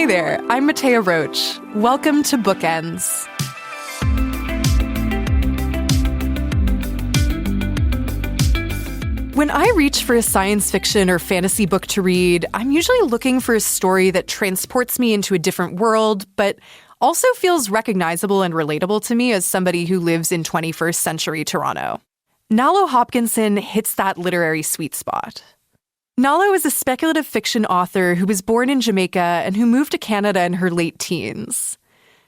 Hey there, I'm Mattea Roach. Welcome to Bookends. When I reach for a science fiction or fantasy book to read, I'm usually looking for a story that transports me into a different world, but also feels recognizable and relatable to me as somebody who lives in 21st century Toronto. Nalo Hopkinson hits that literary sweet spot. Nalo is a speculative fiction author who was born in Jamaica and who moved to Canada in her late teens.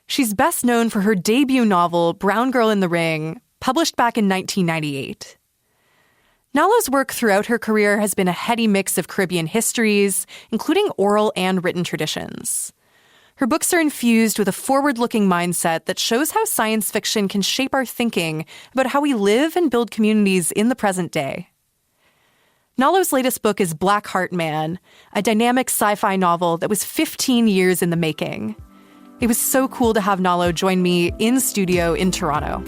She's best known for her debut novel, Brown Girl in the Ring, published back in 1998. Nalo's work throughout her career has been a heady mix of Caribbean histories, including oral and written traditions. Her books are infused with a forward-looking mindset that shows how science fiction can shape our thinking about how we live and build communities in the present day. Nalo's latest book is Blackheart Man, a dynamic sci-fi novel that was 15 years in the making. It was so cool to have Nalo join me in studio in Toronto.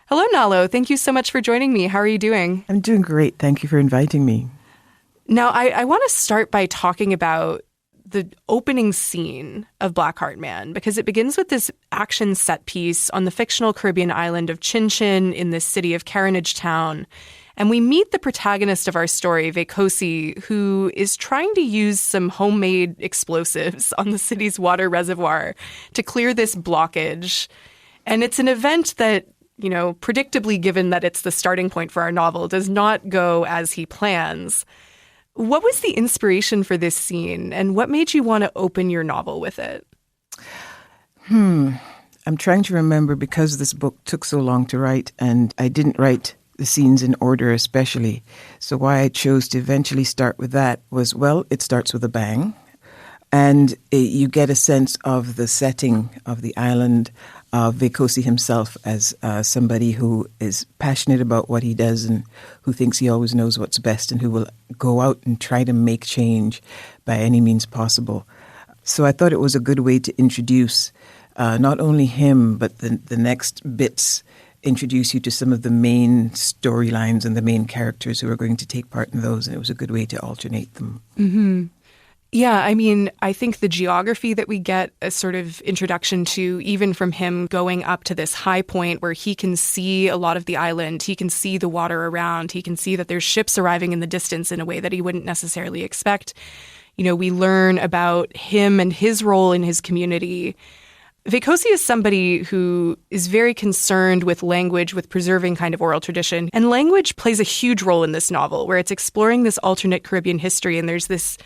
Hello, Nalo. Thank you so much for joining me. How are you doing? I'm doing great. Thank you for inviting me. Now, I want to start by talking about the opening scene of Blackheart Man, because it begins with this action set piece on the fictional Caribbean island of Chynchin in the city of Carronage Town. And we meet the protagonist of our story, Vekosi, who is trying to use some homemade explosives on the city's water reservoir to clear this blockage. And it's an event that, you know, predictably, given that it's the starting point for our novel, does not go as he plans. What was the inspiration for this scene, and what made you want to open your novel with it? I'm trying to remember, because this book took so long to write, and I didn't write the scenes in order especially. So why I chose to eventually start with that was, well, it starts with a bang, and you get a sense of the setting of the island, of Vekosi himself as somebody who is passionate about what he does and who thinks he always knows what's best and who will go out and try to make change by any means possible. So I thought it was a good way to introduce not only him, but the next bits introduce you to some of the main storylines and the main characters who are going to take part in those, and it was a good way to alternate them. Mm-hmm. Yeah, I mean, I think the geography that we get a sort of introduction to, even from him going up to this high point where he can see a lot of the island, he can see the water around, he can see that there's ships arriving in the distance in a way that he wouldn't necessarily expect. You know, we learn about him and his role in his community. Vekosi is somebody who is very concerned with language, with preserving kind of oral tradition. And language plays a huge role in this novel, where it's exploring this alternate Caribbean history, and there's this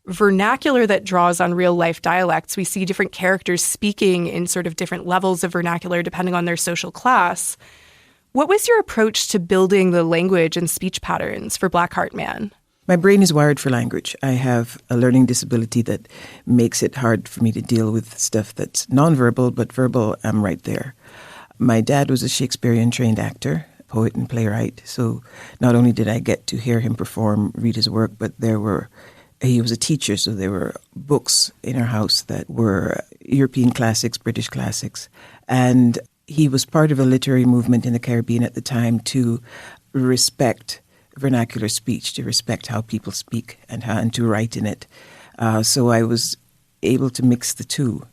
vernacular that draws on real life dialects. We see different characters speaking in sort of different levels of vernacular depending on their social class. What was your approach to building the language and speech patterns for Blackheart Man? My brain is wired for language. I have a learning disability that makes it hard for me to deal with stuff that's nonverbal, but verbal, I'm right there. My dad was a Shakespearean trained actor, poet and playwright. So not only did I get to hear him perform, read his work, but he was a teacher, so there were books in our house that were European classics, British classics. And he was part of a literary movement in the Caribbean at the time to respect vernacular speech, to respect how people speak and to write in it. So I was able to mix the two.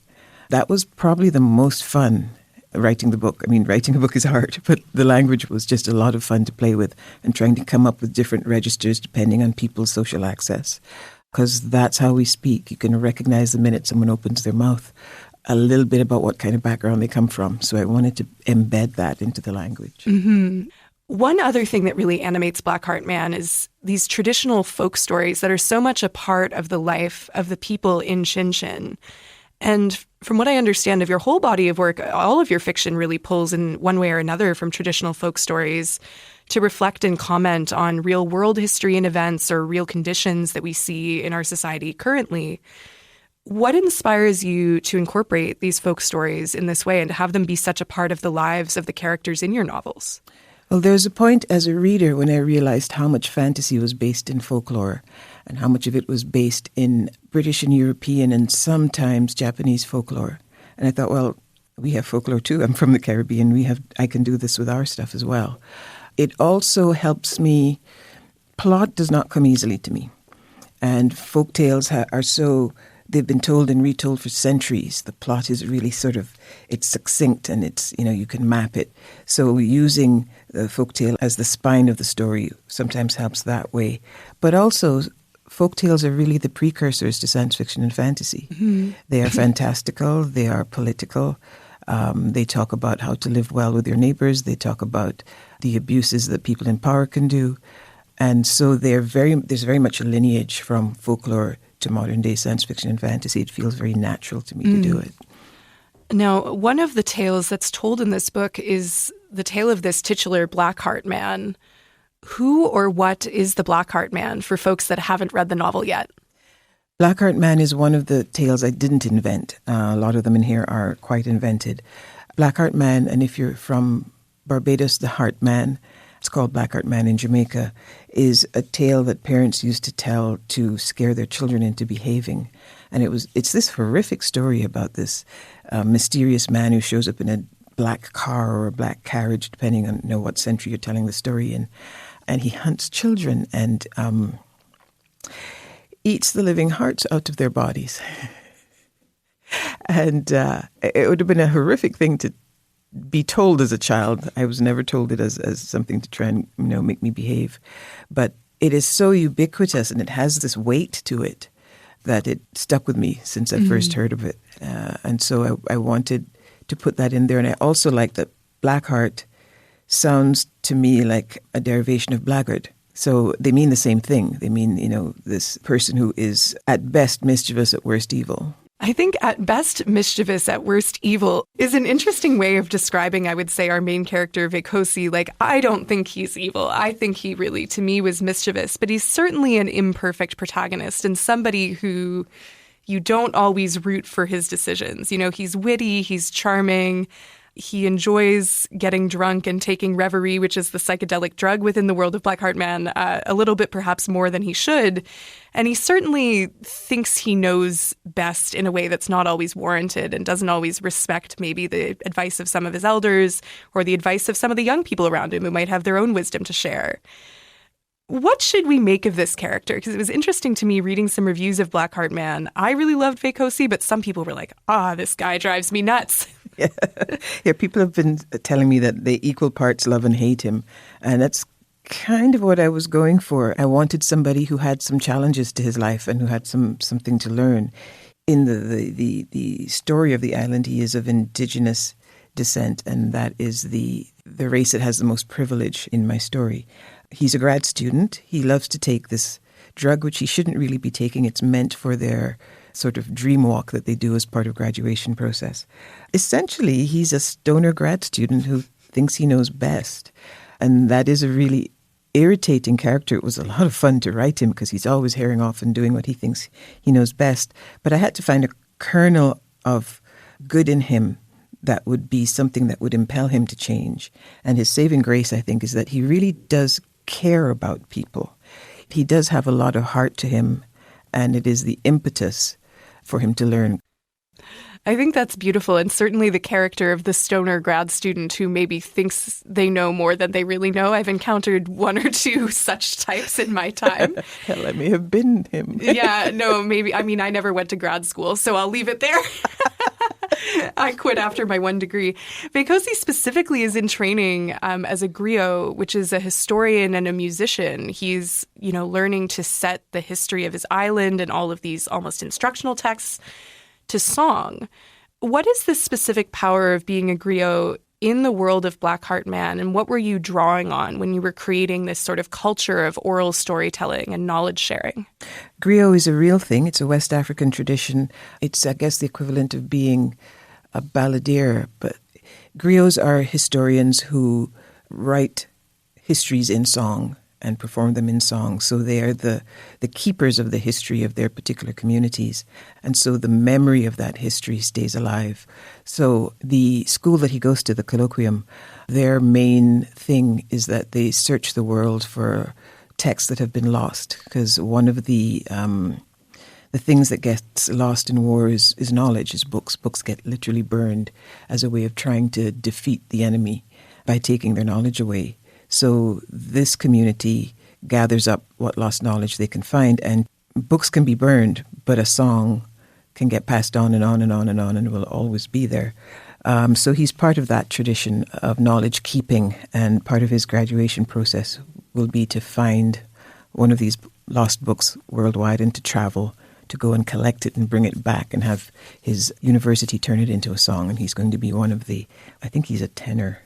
That was probably the most fun, writing the book. I mean, writing a book is hard, but the language was just a lot of fun to play with and trying to come up with different registers depending on people's social access. Because that's how we speak. You can recognize the minute someone opens their mouth a little bit about what kind of background they come from. So I wanted to embed that into the language. Mm-hmm. One other thing that really animates Blackheart Man is these traditional folk stories that are so much a part of the life of the people in Chynchin. And from what I understand of your whole body of work, all of your fiction really pulls in one way or another from traditional folk stories to reflect and comment on real world history and events or real conditions that we see in our society currently. What inspires you to incorporate these folk stories in this way and to have them be such a part of the lives of the characters in your novels? Well, there's a point as a reader when I realized how much fantasy was based in folklore and how much of it was based in British and European and sometimes Japanese folklore. And I thought, well, we have folklore too. I'm from the Caribbean. I can do this with our stuff as well. it also helps me. Plot does not come easily to me. And folktales are so, they've been told and retold for centuries. The plot is really it's succinct and it's, you can map it. So using the folktale as the spine of the story sometimes helps that way. But also, folktales are really the precursors to science fiction and fantasy. Mm-hmm. They are fantastical, they are political. They talk about how to live well with your neighbors. They talk about the abuses that people in power can do. And so there's very much a lineage from folklore to modern day science fiction and fantasy. It feels very natural to me to do it. Now, one of the tales that's told in this book is the tale of this titular Blackheart Man. Who or what is the Blackheart Man for folks that haven't read the novel yet? Blackheart Man is one of the tales I didn't invent. A lot of them in here are quite invented. Blackheart Man, and if you're from Barbados, the Heart Man, it's called Blackheart Man in Jamaica, is a tale that parents used to tell to scare their children into behaving. And it's this horrific story about this mysterious man who shows up in a black car or a black carriage, depending on what century you're telling the story in. And he hunts children and eats the living hearts out of their bodies. And it would have been a horrific thing to be told as a child. I was never told it as something to try and make me behave. But it is so ubiquitous and it has this weight to it that it stuck with me since I first heard of it. And so I wanted to put that in there. And I also like that Blackheart sounds to me like a derivation of blackguard. So they mean the same thing. They mean, this person who is at best mischievous, at worst evil. I think at best mischievous, at worst evil is an interesting way of describing, I would say, our main character, Vekosi. Like, I don't think he's evil. I think he really, to me, was mischievous. But he's certainly an imperfect protagonist and somebody who you don't always root for his decisions. He's witty, he's charming. He enjoys getting drunk and taking reverie, which is the psychedelic drug within the world of Blackheart Man, a little bit perhaps more than he should. And he certainly thinks he knows best in a way that's not always warranted and doesn't always respect maybe the advice of some of his elders or the advice of some of the young people around him who might have their own wisdom to share. What should we make of this character? Because it was interesting to me reading some reviews of Blackheart Man. I really loved Vekosi, but some people were like, this guy drives me nuts. Yeah, people have been telling me that they equal parts love and hate him. And that's kind of what I was going for. I wanted somebody who had some challenges to his life and who had something to learn. In the story of the island, he is of indigenous descent, and that is the race that has the most privilege in my story. He's a grad student. He loves to take this drug, which he shouldn't really be taking. It's meant for their sort of dream walk that they do as part of graduation process. Essentially, he's a stoner grad student who thinks he knows best. And that is a really irritating character. It was a lot of fun to write him because he's always herring off and doing what he thinks he knows best. But I had to find a kernel of good in him that would be something that would impel him to change. And his saving grace, I think, is that he really does care about people. He does have a lot of heart to him, and it is the impetus for him to learn. I think that's beautiful, and certainly the character of the stoner grad student who maybe thinks they know more than they really know. I've encountered one or two such types in my time. Hell, I may have been him. Yeah, no, maybe. I mean, I never went to grad school, so I'll leave it there. I quit after my 1 degree. Vekosi specifically is in training as a griot, which is a historian and a musician. He's, learning to set the history of his island and all of these almost instructional texts to song. What is the specific power of being a griot in the world of Blackheart Man, and what were you drawing on when you were creating this sort of culture of oral storytelling and knowledge sharing? Griot is a real thing. It's a West African tradition. It's, I guess, the equivalent of being a balladeer. But griots are historians who write histories in song and perform them in song. So they are the keepers of the history of their particular communities. And so the memory of that history stays alive. So the school that he goes to, the colloquium, their main thing is that they search the world for texts that have been lost. Because one of the things that gets lost in war is knowledge, is books. Books get literally burned as a way of trying to defeat the enemy by taking their knowledge away. So this community gathers up what lost knowledge they can find, and books can be burned, but a song can get passed on and on and on and on and will always be there. So he's part of that tradition of knowledge keeping, and part of his graduation process will be to find one of these lost books worldwide and to travel to go and collect it and bring it back and have his university turn it into a song. And he's going to be one of the, I think he's a tenor.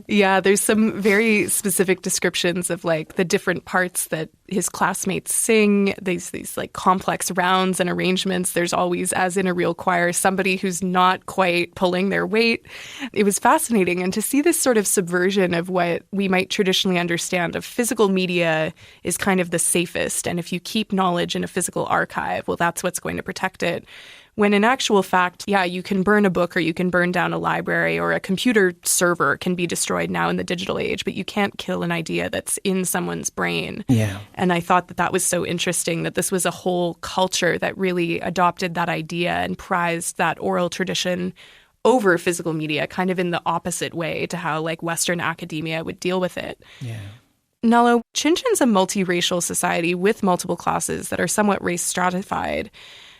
Yeah, there's some very specific descriptions of like the different parts that his classmates sing, these like complex rounds and arrangements. There's always, as in a real choir, somebody who's not quite pulling their weight. It was fascinating. And to see this sort of subversion of what we might traditionally understand of physical media is kind of the safest. And if you keep knowledge in a physical archive, well, that's what's going to protect it. When in actual fact, yeah, you can burn a book or you can burn down a library or a computer server can be destroyed now in the digital age, but you can't kill an idea that's in someone's brain. Yeah. And I thought that that was so interesting, that this was a whole culture that really adopted that idea and prized that oral tradition over physical media, kind of in the opposite way to how like Western academia would deal with it. Yeah. Nalo, Chynchin's a multiracial society with multiple classes that are somewhat race stratified.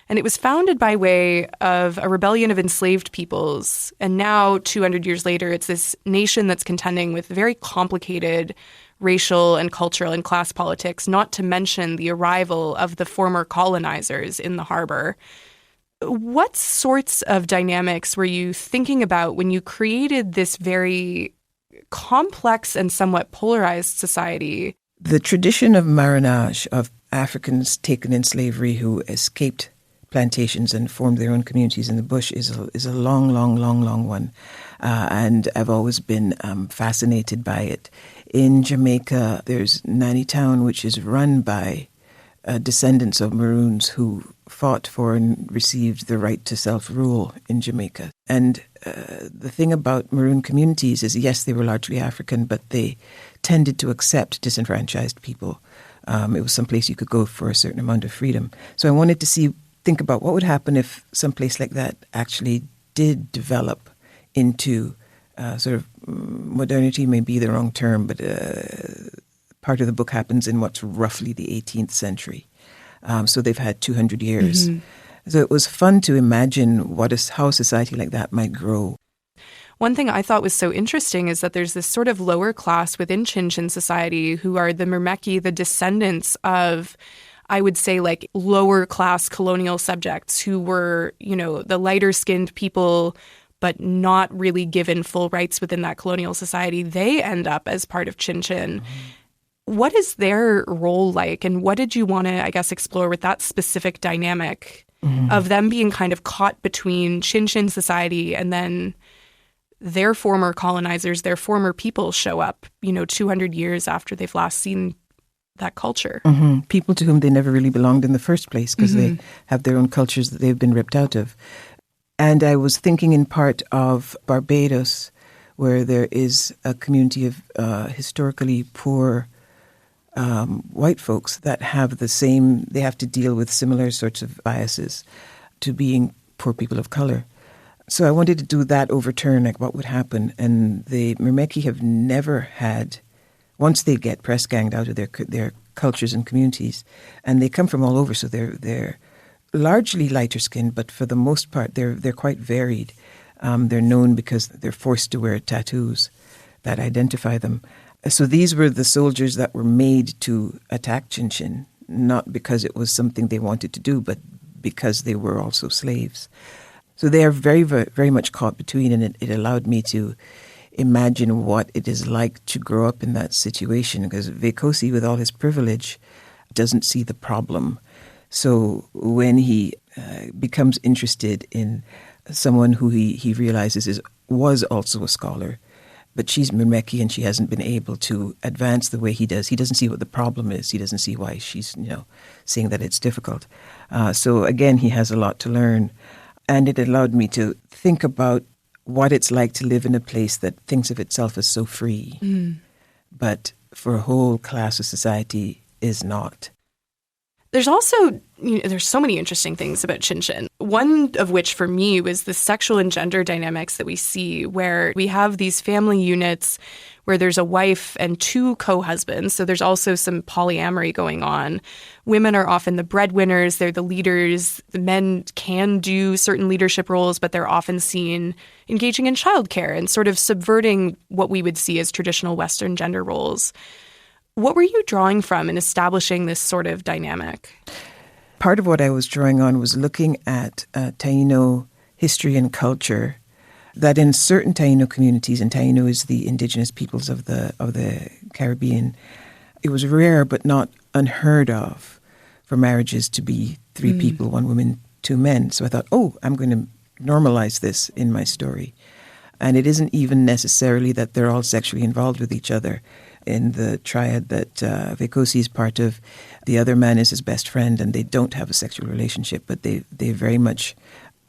And it was founded by way of a rebellion of enslaved peoples. And now, 200 years later, it's this nation that's contending with very complicated racial and cultural and class politics, not to mention the arrival of the former colonizers in the harbor. What sorts of dynamics were you thinking about when you created this very complex and somewhat polarized society? The tradition of marronage, of Africans taken in slavery who escaped plantations and formed their own communities in the bush is a long one. And I've always been fascinated by it. In Jamaica, there's Nanny Town, which is run by descendants of Maroons who fought for and received the right to self-rule in Jamaica. And the thing about Maroon communities is, yes, they were largely African, but they tended to accept disenfranchised people. It was someplace you could go for a certain amount of freedom. So I wanted to think about what would happen if some place like that actually did develop into sort of modernity may be the wrong term, but part of the book happens in what's roughly the 18th century. So they've had 200 years. Mm-hmm. So it was fun to imagine how a society like that might grow. One thing I thought was so interesting is that there's this sort of lower class within Chynchin society who are the Mermeki, the descendants of, I would say, like lower class colonial subjects who were, the lighter skinned people, but not really given full rights within that colonial society. They end up as part of Chynchin. Mm-hmm. What is their role like? And what did you want to, I guess, explore with that specific dynamic of them being kind of caught between Chynchin society and then their former colonizers, their former people show up, 200 years after they've last seen that culture. Mm-hmm. People to whom they never really belonged in the first place because they have their own cultures that they've been ripped out of. And I was thinking in part of Barbados, where there is a community of historically poor white folks that have they have to deal with similar sorts of biases to being poor people of color. So I wanted to do that overturn, like what would happen. And the Mermeki have never had, once they get press ganged out of their cultures and communities, and they come from all over, so they're largely lighter skinned, but for the most part they're quite varied. They're known because they're forced to wear tattoos that identify them. So these were the soldiers that were made to attack Chynchin, not because it was something they wanted to do, but because they were also slaves. So they are very, very, very much caught between, and it allowed me to imagine what it is like to grow up in that situation, because Vekosi, with all his privilege, doesn't see the problem. So when he becomes interested in someone who he realizes was also a scholar, but she's Mermeki and she hasn't been able to advance the way he does, he doesn't see what the problem is. He doesn't see why she's saying that it's difficult. So again, he has a lot to learn. And it allowed me to think about what it's like to live in a place that thinks of itself as so free, but for a whole class of society is not. There's also, there's so many interesting things about Chynchin. One of which for me was the sexual and gender dynamics that we see, where we have these family units where there's a wife and two co-husbands. So there's also some polyamory going on. Women are often the breadwinners. They're the leaders. The men can do certain leadership roles, but they're often seen engaging in childcare and sort of subverting what we would see as traditional Western gender roles. What were you drawing from in establishing this sort of dynamic? Part of what I was drawing on was looking at Taino history and culture, that in certain Taino communities, and Taino is the indigenous peoples of the Caribbean, it was rare but not unheard of for marriages to be three people, one woman, two men. So I thought, I'm going to normalize this in my story. And it isn't even necessarily that they're all sexually involved with each other. In the triad that Vekosi is part of, the other man is his best friend, and they don't have a sexual relationship, but they very much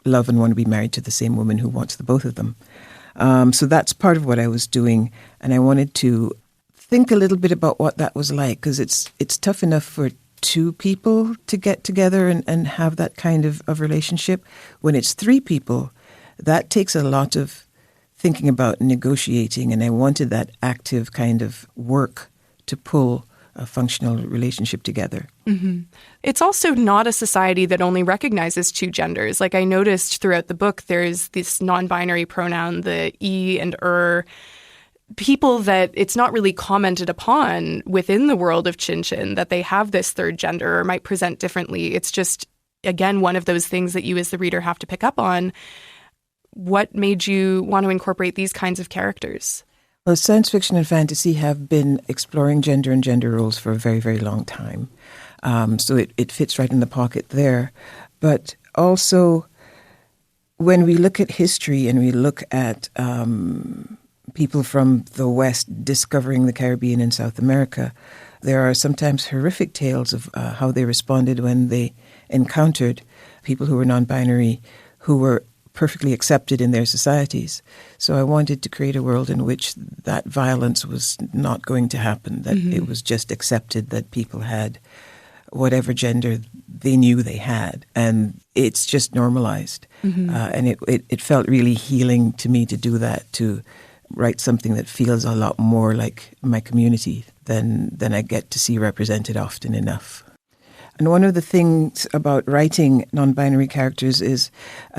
love and want to be married to the same woman who wants the both of them. So that's part of what I was doing, and I wanted to think a little bit about what that was like, because it's tough enough for two people to get together and have that kind of relationship. When it's three people, that takes a lot of thinking about negotiating, and I wanted that active kind of work to pull a functional relationship together. Mm-hmm. It's also not a society that only recognizes two genders. Like I noticed throughout the book, there's this non-binary pronoun, the e and people that it's not really commented upon within the world of Chynchin that they have this third gender or might present differently. It's just, again, one of those things that you as the reader have to pick up on. What made you want to incorporate these kinds of characters? Well, science fiction and fantasy have been exploring gender and gender roles for a very, very long time. So it fits right in the pocket there. But also, when we look at history and we look at people from the West discovering the Caribbean and South America, there are sometimes horrific tales of how they responded when they encountered people who were non-binary, who were perfectly accepted in their societies. So I wanted to create a world in which that violence was not going to happen, that it was just accepted that people had whatever gender they knew they had, and it's just normalized. And it felt really healing to me to do that, to write something that feels a lot more like my community than I get to see represented often enough. And one of the things about writing non-binary characters is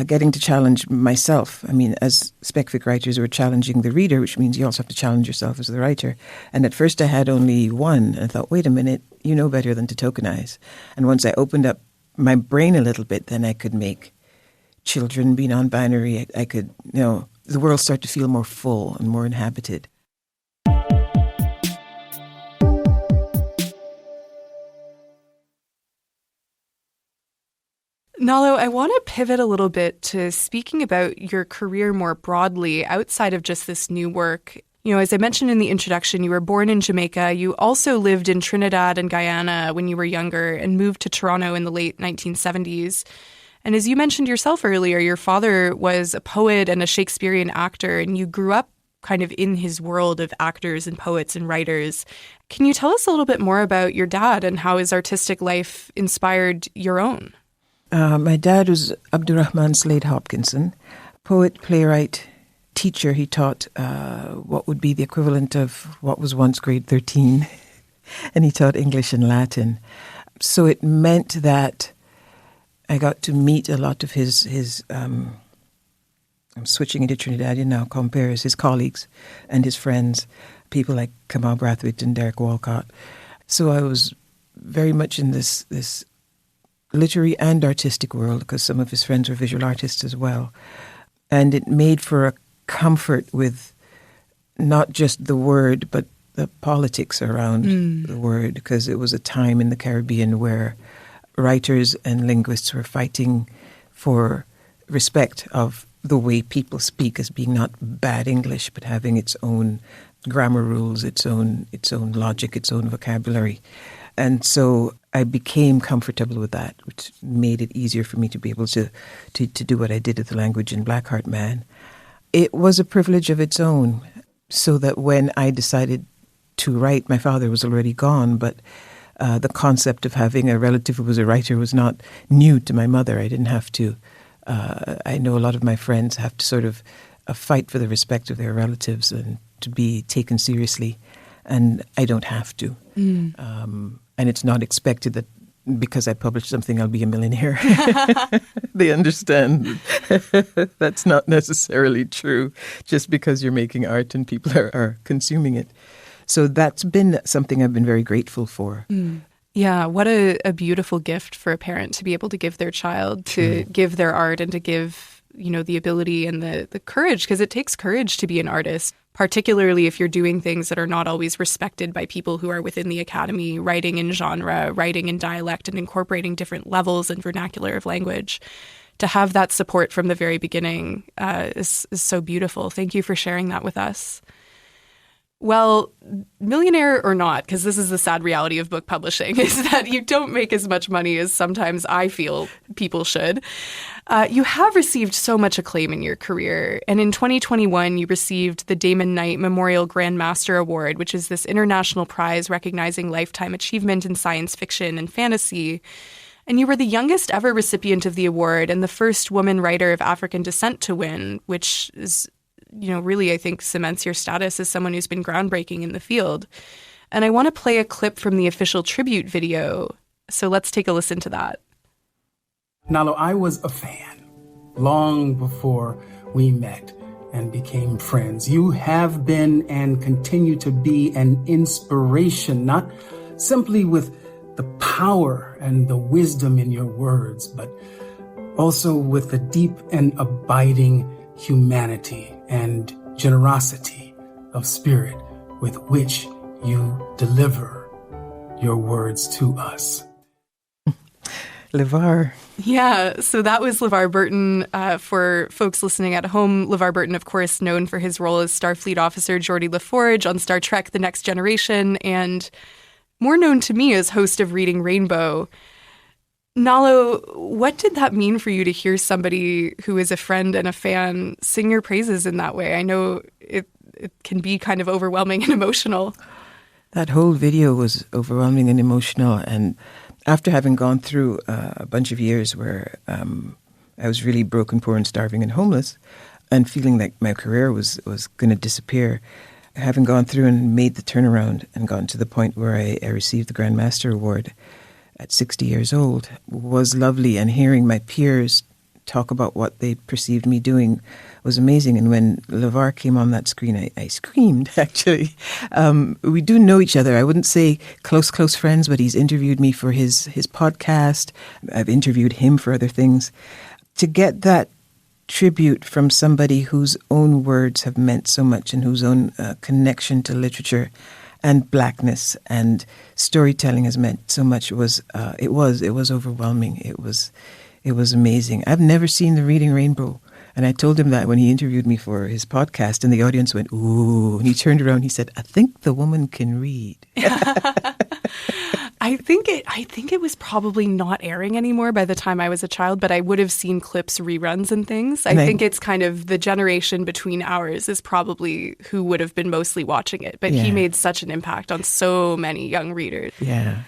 getting to challenge myself. I mean, as spec-fic writers, we're challenging the reader, which means you also have to challenge yourself as the writer. And at first I had only one. And I thought, wait a minute, you know better than to tokenize. And once I opened up my brain a little bit, then I could make children be non-binary. I could, the world start to feel more full and more inhabited. Nalo, I want to pivot a little bit to speaking about your career more broadly outside of just this new work. As I mentioned in the introduction, you were born in Jamaica. You also lived in Trinidad and Guyana when you were younger and moved to Toronto in the late 1970s. And as you mentioned yourself earlier, your father was a poet and a Shakespearean actor, and you grew up kind of in his world of actors and poets and writers. Can you tell us a little bit more about your dad and how his artistic life inspired your own? My dad was Abdurrahman Slade Hopkinson, poet, playwright, teacher. He taught what would be the equivalent of what was once grade 13, and he taught English and Latin. So it meant that I got to meet a lot of his I'm switching into Trinidadian now, compares his colleagues and his friends, people like Kamal Brathwaite and Derek Walcott. So I was very much in this literary and artistic world, because some of his friends were visual artists as well. And it made for a comfort with not just the word, but the politics around the word, because it was a time in the Caribbean where writers and linguists were fighting for respect of the way people speak as being not bad English, but having its own grammar rules, its own logic, its own vocabulary. And so I became comfortable with that, which made it easier for me to be able to do what I did with the language in Blackheart Man. It was a privilege of its own, so that when I decided to write, my father was already gone, but the concept of having a relative who was a writer was not new to my mother. I didn't have to I know a lot of my friends have to sort of fight for the respect of their relatives and to be taken seriously, and I don't have to. And it's not expected that because I publish something, I'll be a millionaire. They understand that's not necessarily true just because you're making art and people are consuming it. So that's been something I've been very grateful for. Yeah, what a beautiful gift for a parent to be able to give their child, to give their art and to give, the ability and the courage, because it takes courage to be an artist, particularly if you're doing things that are not always respected by people who are within the academy, writing in genre, writing in dialect, and incorporating different levels and vernacular of language. To have that support from the very beginning is so beautiful. Thank you for sharing that with us. Well, millionaire or not, because this is the sad reality of book publishing, is that you don't make as much money as sometimes I feel people should. You have received so much acclaim in your career. And in 2021, you received the Damon Knight Memorial Grand Master Award, which is this international prize recognizing lifetime achievement in science fiction and fantasy. And you were the youngest ever recipient of the award and the first woman writer of African descent to win, which is really, I think, cements your status as someone who's been groundbreaking in the field. And I want to play a clip from the official tribute video. So let's take a listen to that. Nalo, I was a fan long before we met and became friends. You have been and continue to be an inspiration, not simply with the power and the wisdom in your words, but also with the deep and abiding humanity and generosity of spirit with which you deliver your words to us. LeVar. Yeah, so that was LeVar Burton. For folks listening at home, LeVar Burton, of course, known for his role as Starfleet officer Geordi LaForge on Star Trek The Next Generation, and more known to me as host of Reading Rainbow. Nalo, what did that mean for you to hear somebody who is a friend and a fan sing your praises in that way? I know it can be kind of overwhelming and emotional. That whole video was overwhelming and emotional. And after having gone through a bunch of years where I was really broken, poor, and starving and homeless, and feeling like my career was going to disappear, having gone through and made the turnaround and gotten to the point where I received the Grand Master Award at 60 years old was lovely, and hearing my peers talk about what they perceived me doing was amazing. And when LeVar came on that screen, I screamed, actually. We do know each other. I wouldn't say close friends, but he's interviewed me for his podcast. I've interviewed him for other things. To get that tribute from somebody whose own words have meant so much and whose own connection to literature and blackness and storytelling has meant so much was overwhelming. It was amazing. I've never seen the Reading Rainbow, and I told him that when he interviewed me for his podcast, and the audience went, "Ooh!" And he turned around and he said, "I think the woman can read." I think it was probably not airing anymore by the time I was a child, but I would have seen clips, reruns and things. I think it's kind of the generation between ours is probably who would have been mostly watching it. But he made such an impact on so many young readers. Yeah.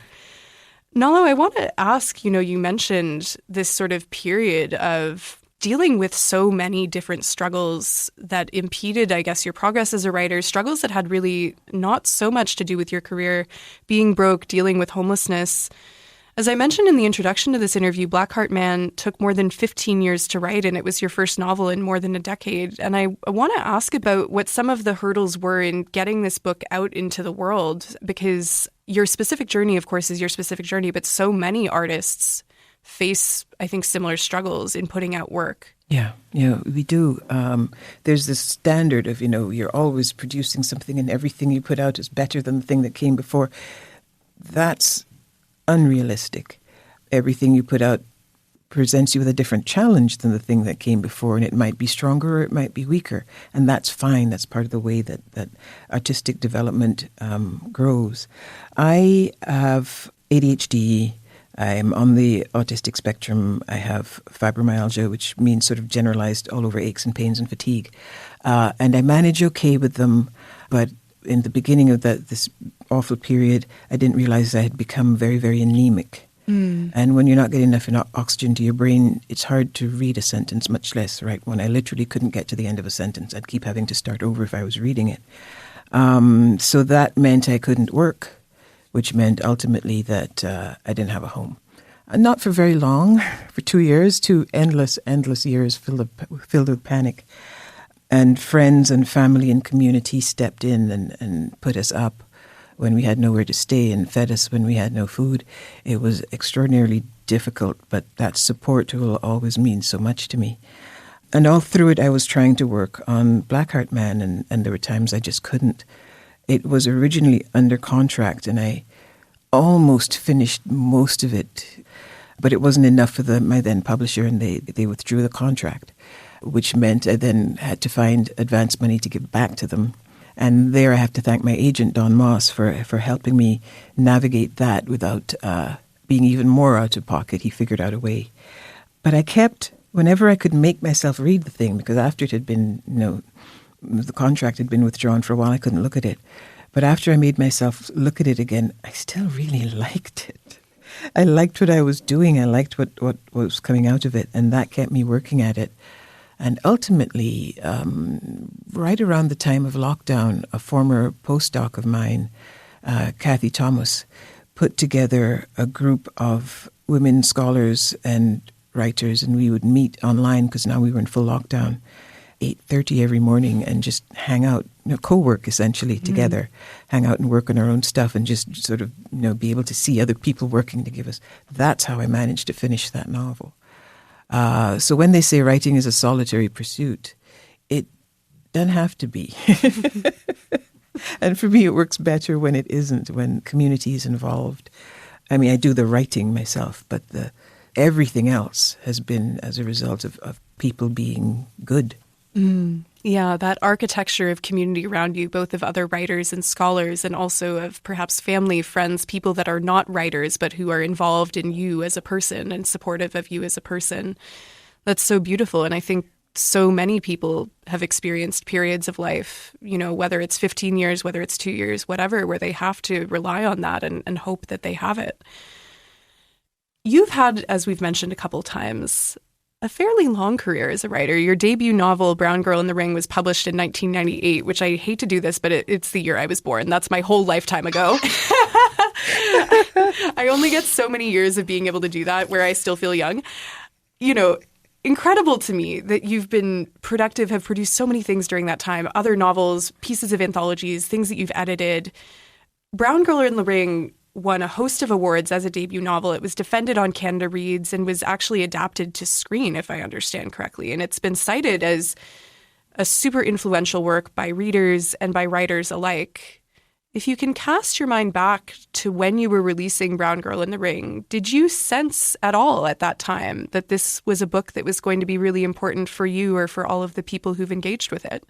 Nalo, I want to ask, you mentioned this sort of period of dealing with so many different struggles that impeded, I guess, your progress as a writer, struggles that had really not so much to do with your career, being broke, dealing with homelessness. As I mentioned in the introduction to this interview, Blackheart Man took more than 15 years to write, and it was your first novel in more than a decade. And I want to ask about what some of the hurdles were in getting this book out into the world, because your specific journey, of course, is your specific journey, but so many artists face, I think, similar struggles in putting out work. Yeah, we do. There's this standard of, you're always producing something and everything you put out is better than the thing that came before. That's unrealistic. Everything you put out presents you with a different challenge than the thing that came before, and it might be stronger or it might be weaker. And that's fine. That's part of the way that artistic development grows. I have ADHD. I'm on the autistic spectrum. I have fibromyalgia, which means sort of generalized all over aches and pains and fatigue. And I manage okay with them. But in the beginning of this awful period, I didn't realize I had become very, very anemic. And when you're not getting enough oxygen to your brain, it's hard to read a sentence, much less write one. I literally couldn't get to the end of a sentence. I'd keep having to start over if I was reading it. So that meant I couldn't work, which meant ultimately that I didn't have a home. Not for very long, for 2 years, 2 endless years filled with panic. And friends and family and community stepped in and put us up when we had nowhere to stay and fed us when we had no food. It was extraordinarily difficult, but that support will always mean so much to me. And all through it, I was trying to work on Blackheart Man, and there were times I just couldn't. It was originally under contract, and I almost finished most of it, but it wasn't enough for my then publisher, and they withdrew the contract, which meant I then had to find advance money to give back to them. And there I have to thank my agent, Don Moss, for helping me navigate that without being even more out of pocket. He figured out a way. But I kept, whenever I could make myself read the thing, because after it had been, the contract had been withdrawn for a while, I couldn't look at it. But after I made myself look at it again, I still really liked it. I liked what I was doing. I liked what was coming out of it. And that kept me working at it. And ultimately, right around the time of lockdown, a former postdoc of mine, Kathy Thomas, put together a group of women scholars and writers, and we would meet online because now we were in full lockdown, 8:30 every morning, and just hang out, co-work essentially together, hang out and work on our own stuff, and just sort of be able to see other people working to give us. That's how I managed to finish that novel. So when they say writing is a solitary pursuit, it doesn't have to be. And for me, it works better when it isn't, when community is involved. I mean, I do the writing myself, but everything else has been as a result of people being good. Yeah, that architecture of community around you, both of other writers and scholars, and also of perhaps family, friends, people that are not writers, but who are involved in you as a person and supportive of you as a person. That's so beautiful. And I think so many people have experienced periods of life, whether it's 15 years, whether it's 2 years, whatever, where they have to rely on that and hope that they have it. You've had, as we've mentioned a couple times, a fairly long career as a writer. Your debut novel, Brown Girl in the Ring, was published in 1998, which I hate to do this, but it's the year I was born. That's my whole lifetime ago. I only get so many years of being able to do that where I still feel young. Incredible to me that you've been productive, have produced so many things during that time, other novels, pieces of anthologies, things that you've edited. Brown Girl in the Ring won a host of awards as a debut novel. It was defended on Canada Reads and was actually adapted to screen, if I understand correctly. And it's been cited as a super influential work by readers and by writers alike. If you can cast your mind back to when you were releasing Brown Girl in the Ring, did you sense at all at that time that this was a book that was going to be really important for you or for all of the people who've engaged with it?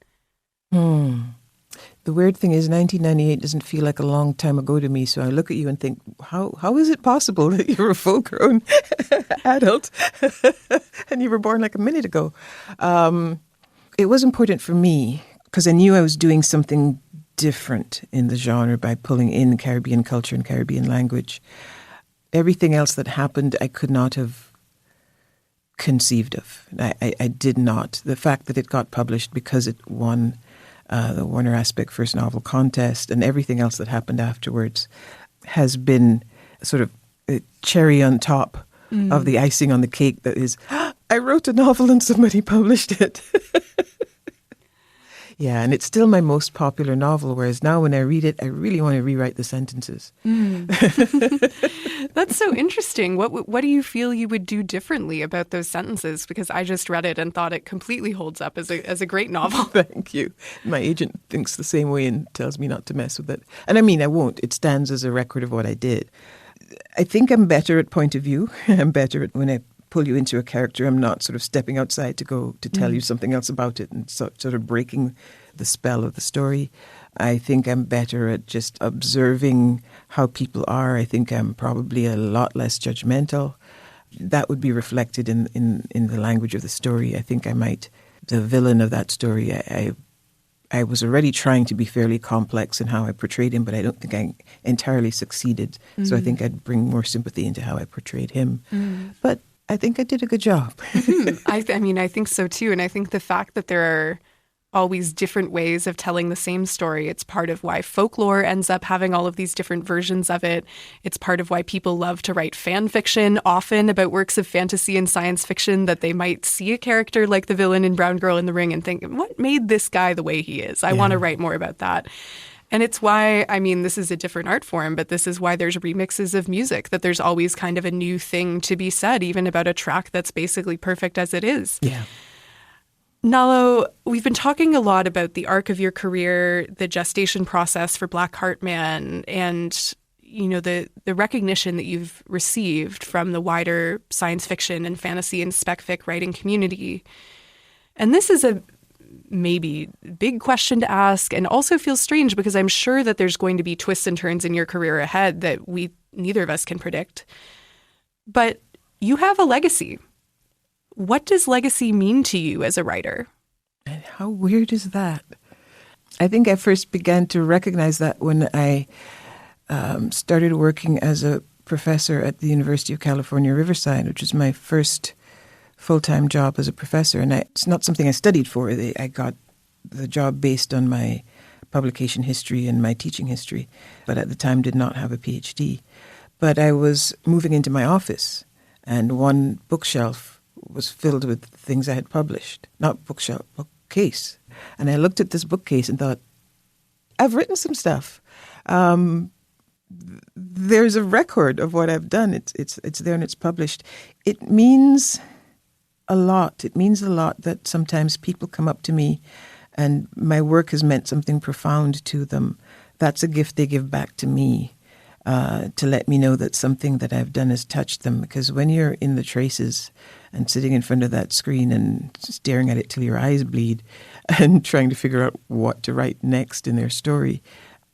The weird thing is 1998 doesn't feel like a long time ago to me. So I look at you and think, how is it possible that you're a full-grown adult and you were born like a minute ago? It was important for me because I knew I was doing something different in the genre by pulling in Caribbean culture and Caribbean language. Everything else that happened, I could not have conceived of. I did not. The fact that it got published because it won the Warner Aspect First Novel Contest and everything else that happened afterwards has been sort of a cherry on top of the icing on the cake that is, I wrote a novel and somebody published it. Yeah, and it's still my most popular novel, whereas now when I read it, I really want to rewrite the sentences. That's so interesting. What do you feel you would do differently about those sentences? Because I just read it and thought it completely holds up as a great novel. Thank you. My agent thinks the same way and tells me not to mess with it. And I mean, I won't. It stands as a record of what I did. I think I'm better at point of view. I'm better at when I pull you into a character. I'm not sort of stepping outside to tell you something else about it and sort of breaking the spell of the story. I think I'm better at just observing how people are. I think I'm probably a lot less judgmental. That would be reflected in the language of the story. I think I might, the villain of that story, I I was already trying to be fairly complex in how I portrayed him, but I don't think I entirely succeeded. So I think I'd bring more sympathy into how I portrayed him. But I think I did a good job. I mean, I think so too. And I think the fact that there are always different ways of telling the same story, it's part of why folklore ends up having all of these different versions of it. It's part of why people love to write fan fiction, often about works of fantasy and science fiction, that they might see a character like the villain in Brown Girl in the Ring and think, what made this guy the way he is? I want to write more about that. And it's why, I mean, this is a different art form, but this is why there's remixes of music, that there's always kind of a new thing to be said, even about a track that's basically perfect as it is. Yeah. Nalo, we've been talking a lot about the arc of your career, the gestation process for Blackheart Man, and the recognition that you've received from the wider science fiction and fantasy and spec fic writing community. And this is a maybe big question to ask, and also feels strange because I'm sure that there's going to be twists and turns in your career ahead that neither of us can predict. But you have a legacy. What does legacy mean to you as a writer? And how weird is that? I think I first began to recognize that when I started working as a professor at the University of California, Riverside, which was my first full-time job as a professor. And it's not something I studied for. I got the job based on my publication history and my teaching history, but at the time did not have a PhD. But I was moving into my office, and one bookshelf was filled with things I had published. Not bookshelf, bookcase. And I looked at this bookcase and thought, I've written some stuff. There's a record of what I've done. It's there and it's published. It means a lot. It means a lot that sometimes people come up to me and my work has meant something profound to them. That's a gift they give back to me. To let me know that something that I've done has touched them. Because when you're in the traces and sitting in front of that screen and staring at it till your eyes bleed and trying to figure out what to write next in their story,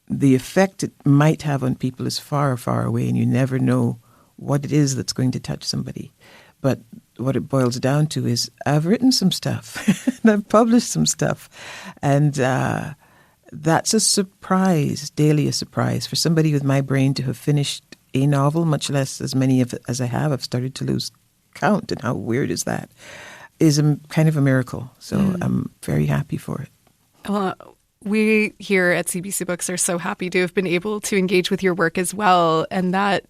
the effect it might have on people is far, far away, and you never know what it is that's going to touch somebody. But what it boils down to is I've written some stuff and I've published some stuff. And that's a surprise, daily a surprise. For somebody with my brain to have finished a novel, much less as many as I have, I've started to lose count. And how weird is that? Is a kind of a miracle. So I'm very happy for it. Well, we here at CBC Books are so happy to have been able to engage with your work as well, and that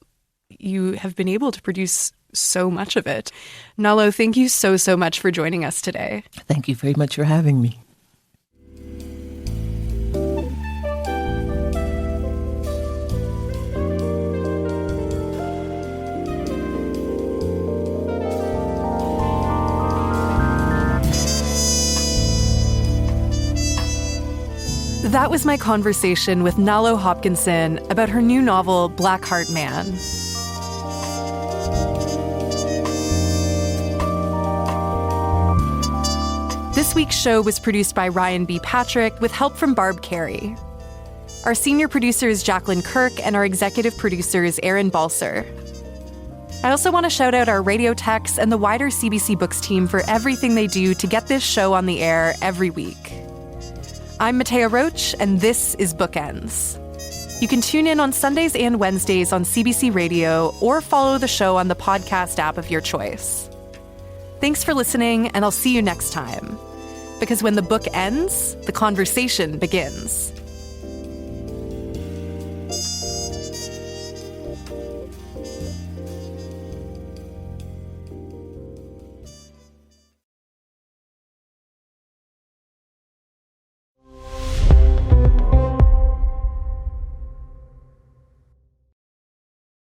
you have been able to produce so much of it. Nalo, thank you so, so much for joining us today. Thank you very much for having me. That was my conversation with Nalo Hopkinson about her new novel, Blackheart Man. This week's show was produced by Ryan B. Patrick with help from Barb Carey. Our senior producer is Jacqueline Kirk, and our executive producer is Aaron Balser. I also want to shout out our radio techs and the wider CBC Books team for everything they do to get this show on the air every week. I'm Mattea Roach, and this is Bookends. You can tune in on Sundays and Wednesdays on CBC Radio or follow the show on the podcast app of your choice. Thanks for listening, and I'll see you next time. Because when the book ends, the conversation begins.